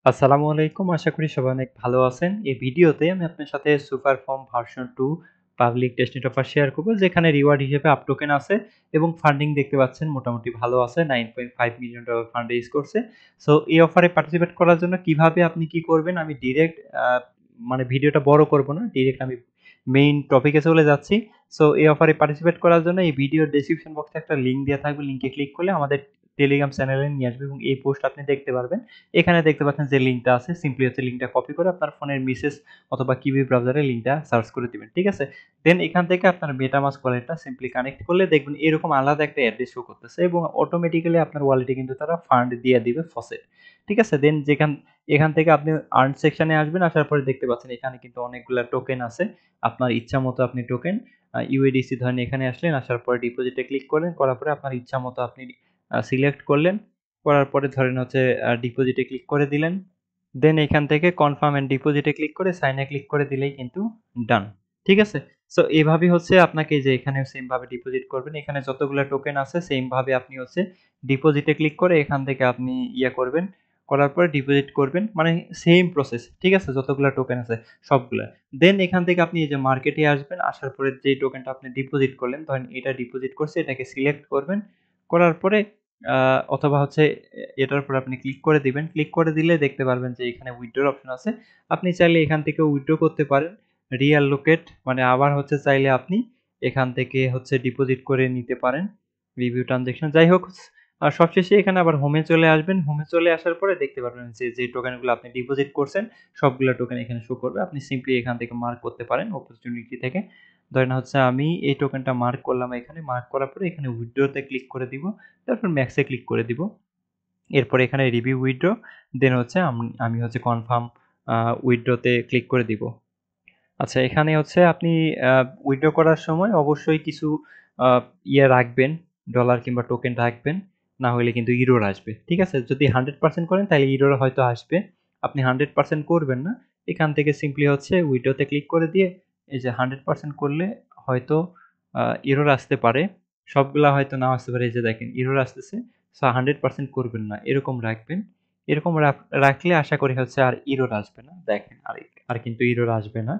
আসসালামু আলাইকুম। আশা করি সবাই অনেক ভালো আছেন। এই ভিডিওতে আমি আপনার সাথে Superform version 2 public testnet offer share করব, যেখানে রিওয়ার্ড হিসেবে আপ টোকেন আছে এবং ফান্ডিং দেখতে পাচ্ছেন মোটামুটি ভালো আছে। $9.5 মিলিয়ন ফান্ড রেইজ করছে। সো এই অফারে পার্টিসিপেট করার জন্য কিভাবে আপনি কি করবেন, আমি ডিরেক্ট মানে ভিডিওটা বড় করব না। ডিরেক্ট আমি মেইন টপিকে চলে যাচ্ছি। সো এই অফারে পার্টিসিপেট করার জন্য এই ভিডিওর ডেসক্রিপশন বক্সে একটা লিংক দেওয়া থাকবে। লিংকে ক্লিক করলে আমাদের টেলিগ্রাম চ্যানেলে নিয়ে আসবে এবং এই পোস্ট আপনি দেখতে পারবেন। এখানে দেখতে পাচ্ছেন যে লিঙ্কটা আছে, সিম্পলি হচ্ছে লিঙ্কটা কপি করে আপনার ফোনের মেসেজ অথবা কিবি ব্রাউজারে লিঙ্কটা সার্চ করে দিবেন। ঠিক আছে? দেন এখান থেকে আপনার মেটামাস্ক ওয়ালেটটা সিম্পলি কানেক্ট করলে দেখবেন এরকম আলাদা একটা অ্যাড্রেস শো করতেছে এবং অটোমেটিক্যালি আপনার ওয়ালেটে কিন্তু তারা ফান্ড দিয়ে দিবে ফসেট। ঠিক আছে? দেন এখান থেকে আপনি আর্ন সেকশনে আসবেন। আসার পরে দেখতে পাচ্ছেন এখানে কিন্তু অনেকগুলা টোকেন আছে। আপনার ইচ্ছামতো আপনি টোকেন ইউএডিসি ধরেন এখানে আসলেন, আসার পরে ডিপোজিটে ক্লিক করলেন, করার পরে আপনার ইচ্ছামতো আপনি সিলেক্ট করলেন। করার পরে ধরেন হচ্ছে ডিপোজিটে ক্লিক করে দিলেন। দেন এখান থেকে কনফার্ম এন্ড ডিপোজিটে ক্লিক করে সাইন এ ক্লিক করে দিলেই কিন্তু ডান। ঠিক আছে? সো এভাবেই হচ্ছে আপনাকে যে এখানে সেম ভাবে ডিপোজিট করবেন। এখানে যতগুলা টোকেন আছে সেম ভাবে আপনি হচ্ছে ডিপোজিটে ক্লিক করে এখান থেকে আপনি করবেন। করার পরে ডিপোজিট করবেন। মানে সেম প্রসেস। ঠিক আছে? যতগুলা টোকেন আছে সবগুলা। দেন এখান থেকে আপনি এই যে মার্কেটে আসবেন। আসার পরে যেই টোকেনটা আপনি ডিপোজিট করলেন, ধরেন এটা ডিপোজিট করছে, এটাকে সিলেক্ট করবেন। করার পরে আ অথবা হচ্ছে এটার উপর আপনি ক্লিক করে দিবেন। ক্লিক করে দিলে দেখতে পারবেন যে এখানে উইথড্র অপশন আছে। আপনি চাইলে এখান থেকে উইথড্র করতে পারেন। রিঅ্যালোকেট মানে আবার হচ্ছে চাইলে আপনি এখান থেকে হচ্ছে ডিপোজিট করে নিতে পারেন। রিভিউ ট্রান্সেকশন যাই হোক, সবশেষে এখানে আবার হোমে চলে আসবেন। হোমে চলে আসার পরে দেখতে পারবেন যে টোকেনগুলো আপনি ডিপোজিট করছেন সবগুলা টোকেন এখানে শো করবে। আপনি সিম্পলি এখান থেকে মার্ক করতে পারেন অপরচুনিটি থেকে। ধরেন হচ্ছে আমি এই টোকেনটা মার্ক করলাম এখানে। মার্ক করার পরে এখানে উইথড্র তে ক্লিক করে দিব। তারপর ম্যাক্স এ ক্লিক করে দিব। এরপরে এখানে রিভিউ উইথড্র, দেন হচ্ছে আমি হচ্ছে কনফার্ম উইথড্র তে ক্লিক করে দিব। আচ্ছা, এখানে হচ্ছে আপনি উইথড্র করার সময় অবশ্যই কিছু আ রাখবেন, ডলার কিংবা টোকেন রাখবেন। না হইলে কিন্তু এরর আসবে। ঠিক আছে? যদি 100% করেন তাহলে এরর হয়তো আসবে। আপনি 100% করবেন না। এখান থেকে সিম্পলি হচ্ছে উইথড্র তে ক্লিক করে দিয়ে এই যে 100% করলে হয়তো আ এরর আসতে পারে। সবগুলা হয়তো নাও আসতে পারে। এই যে দেখেন এরর আসতেছে। সো 100% করবেন না। এরকম রাখবেন। এরকম রাখলে আশা করি হচ্ছে আর এরর আসবে না। দেখেন আর কিন্তু এরর আসবে না।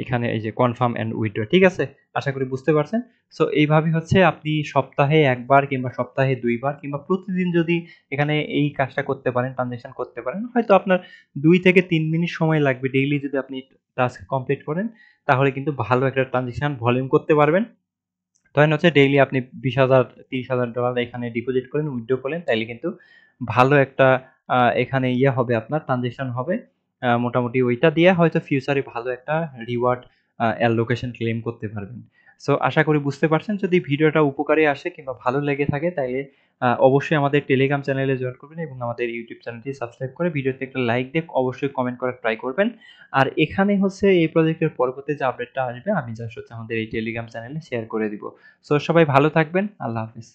এখানে এই যে কনফার্ম এন্ড উইথড্র, ঠিক আছে? আশা করি বুঝতে পারছেন। সো এইভাবে হচ্ছে আপনি সপ্তাহে ১ বার কিংবা সপ্তাহে ২ বার কিংবা প্রতিদিন যদি এখানে এই কাজটা করতে পারেন, ট্রান্সেকশন করতে পারেন, হয়তো আপনার ২ থেকে ৩ মিনিট সময় লাগবে। ডেইলি যদি আপনি টাস্ক কমপ্লিট করেন, তাহলে কিন্তু ভালো একটা ট্রান্সেকশন ভলিউম করতে পারবেন। ধরেন হচ্ছে ডেইলি আপনি ২০,০০০ $৩০,০০০ এখানে ডিপোজিট করেন, উইথড্র করলেন, তাইলে কিন্তু ভালো একটা এখানে হবে, আপনার ট্রানজেকশন হবে। মোটামুটি ওইটা দিয়ে হয়তো ফিউচারে ভালো একটা রিওয়ার্ড অ্যালোকেশন ক্লেম করতে পারবেন। সো আশা করি বুঝতে পারছেন। যদি ভিডিওটা উপকারে আসে কিংবা ভালো লেগে থাকে তাইলে অবশ্যই আমাদের টেলিগ্রাম চ্যানেলে জয়েন করবেন এবং আমাদের ইউটিউব চ্যানেলটি সাবস্ক্রাইব করে ভিডিওতে একটা লাইক দিয়ে অবশ্যই কমেন্ট করার ট্রাই করবেন। আর এখানে হচ্ছে এই প্রজেক্টের পরবর্তী যে আপডেটটা আসবে আমি জাস্ট হচ্ছে আমাদের এই টেলিগ্রাম চ্যানেলে শেয়ার করে দিব। সো সবাই ভালো থাকবেন। আল্লাহ হাফেজ।